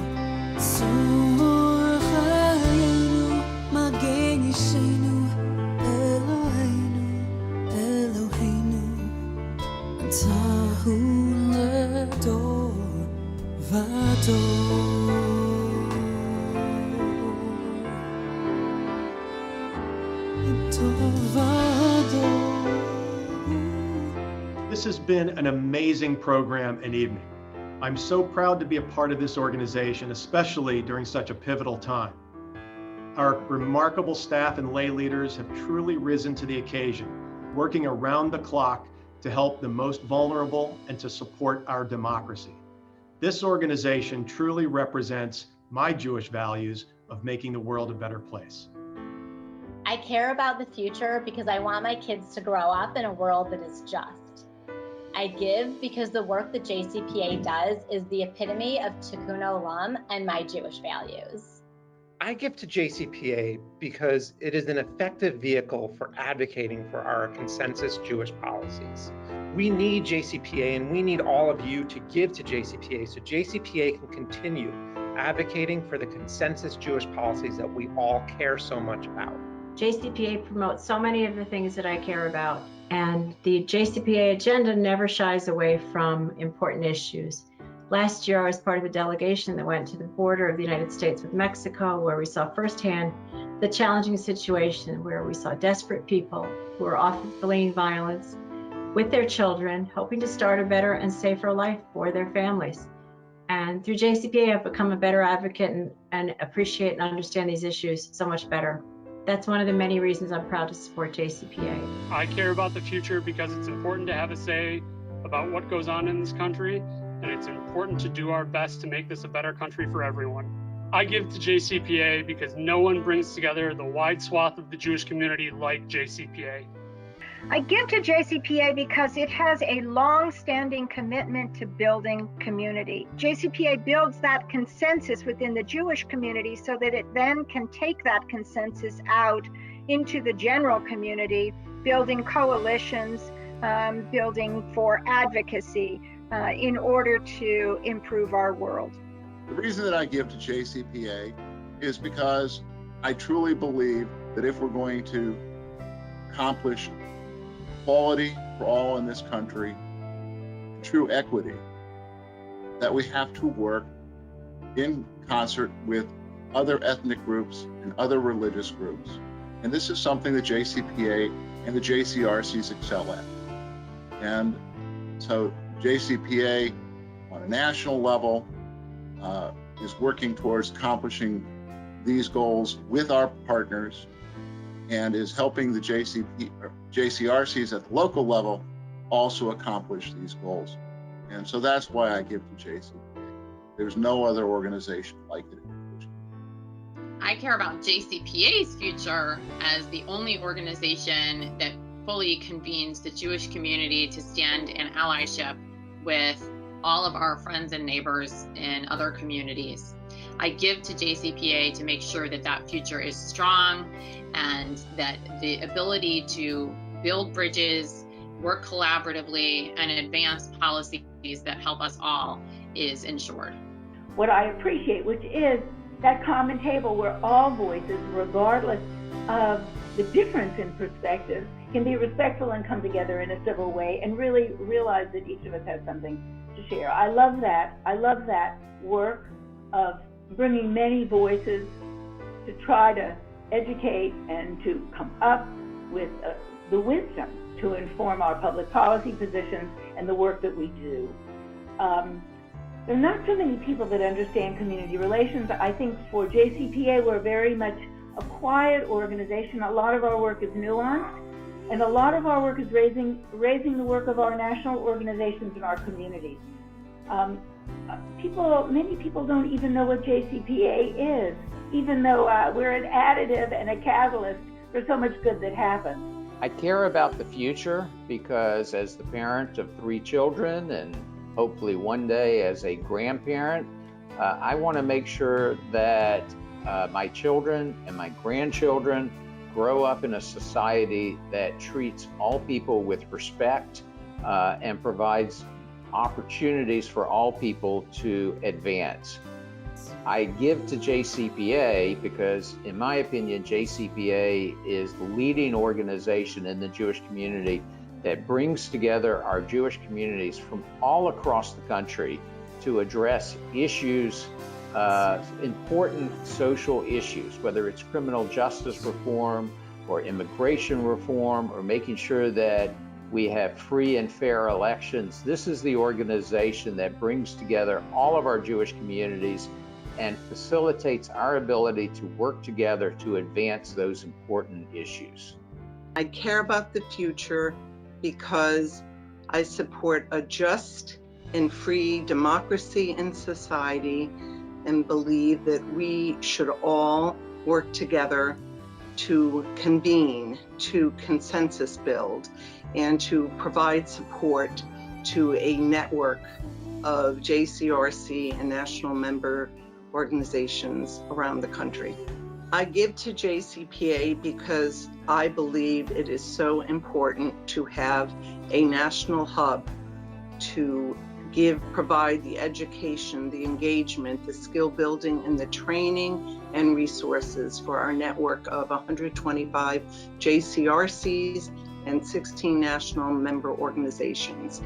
Sur chayenu, magen yisenu, Eloheinu, Eloheinu, atahu ledor v'ador. This has been an amazing program and evening. I'm so proud to be a part of this organization, especially during such a pivotal time. Our remarkable staff and lay leaders have truly risen to the occasion, working around the clock to help the most vulnerable and to support our democracy. This organization truly represents my Jewish values of making the world a better place. I care about the future because I want my kids to grow up in a world that is just. I give because the work that JCPA does is the epitome of Tikkun Olam and my Jewish values. I give to JCPA because it is an effective vehicle for advocating for our consensus Jewish policies. We need JCPA and we need all of you to give to JCPA so JCPA can continue advocating for the consensus Jewish policies that we all care so much about. JCPA promotes so many of the things that I care about, and the JCPA agenda never shies away from important issues. Last year, I was part of a delegation that went to the border of the United States with Mexico, where we saw firsthand the challenging situation, where we saw desperate people who are often fleeing violence with their children, hoping to start a better and safer life for their families. And through JCPA, I've become a better advocate and appreciate and understand these issues so much better. That's one of the many reasons I'm proud to support JCPA. I care about the future because it's important to have a say about what goes on in this country, and it's important to do our best to make this a better country for everyone. I give to JCPA because no one brings together the wide swath of the Jewish community like JCPA. I give to JCPA because it has a long-standing commitment to building community. JCPA builds that consensus within the Jewish community so that it then can take that consensus out into the general community, building coalitions, building for advocacy in order to improve our world. The reason that I give to JCPA is because I truly believe that if we're going to accomplish equality for all in this country, true equity, that we have to work in concert with other ethnic groups and other religious groups. And this is something that JCPA and the JCRCs excel at. And so JCPA on a national level is working towards accomplishing these goals with our partners and is helping the JCRCs at the local level also accomplish these goals. And so that's why I give to JCPA. There's no other organization like it. I care about JCPA's future as the only organization that fully convenes the Jewish community to stand in allyship with all of our friends and neighbors in other communities. I give to JCPA to make sure that that future is strong and that the ability to build bridges, work collaboratively, and advance policies that help us all is ensured. What I appreciate, which is that common table where all voices, regardless of the difference in perspective, can be respectful and come together in a civil way and really realize that each of us has something to share. I love that. I love that work of bringing many voices to try to educate and to come up with the wisdom to inform our public policy positions and the work that we do. There are not so many people that understand community relations. I think for JCPA, we're very much a quiet organization. A lot of our work is nuanced, and a lot of our work is raising the work of our national organizations in our communities. Many people don't even know what JCPA is, even though we're an additive and a catalyst for so much good that happens. I care about the future because as the parent of 3 children and hopefully one day as a grandparent, I want to make sure that my children and my grandchildren grow up in a society that treats all people with respect and provides opportunities for all people to advance. I give to JCPA because, in my opinion, JCPA is the leading organization in the Jewish community that brings together our Jewish communities from all across the country to address issues, important social issues, whether it's criminal justice reform or immigration reform or making sure that we have free and fair elections. This is the organization that brings together all of our Jewish communities and facilitates our ability to work together to advance those important issues. I care about the future because I support a just and free democracy in society and believe that we should all work together to convene, to consensus build, and to provide support to a network of JCRC and national member organizations around the country. I give to JCPA because I believe it is so important to have a national hub to provide the education, the engagement, the skill building, and the training and resources for our network of 125 JCRCs and 16 national member organizations.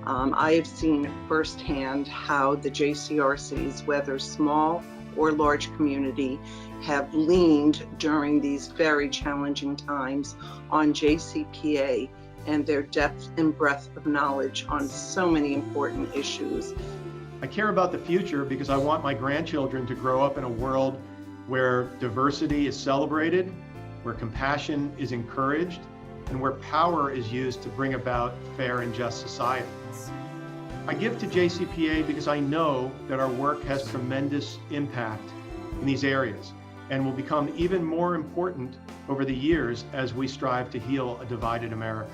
I have seen firsthand how the JCRCs, whether small or large community, have leaned during these very challenging times on JCPA and their depth and breadth of knowledge on so many important issues. I care about the future because I want my grandchildren to grow up in a world where diversity is celebrated, where compassion is encouraged, and where power is used to bring about fair and just society. I give to JCPA because I know that our work has tremendous impact in these areas and will become even more important over the years as we strive to heal a divided America.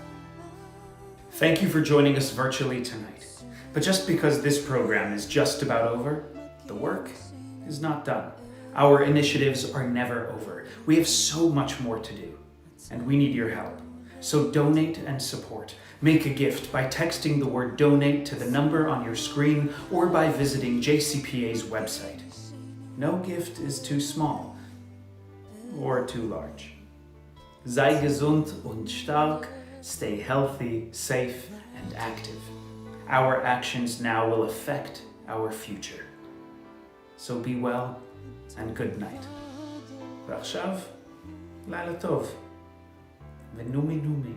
Thank you for joining us virtually tonight. But just because this program is just about over, the work is not done. Our initiatives are never over. We have so much more to do, and we need your help. So donate and support. Make a gift by texting the word donate to the number on your screen or by visiting JCPA's website. No gift is too small or too large. Sei gesund und stark. Stay healthy, safe, and active. Our actions now will affect our future. So be well and good night. ועכשיו, לילה טוב. ונומי נומי.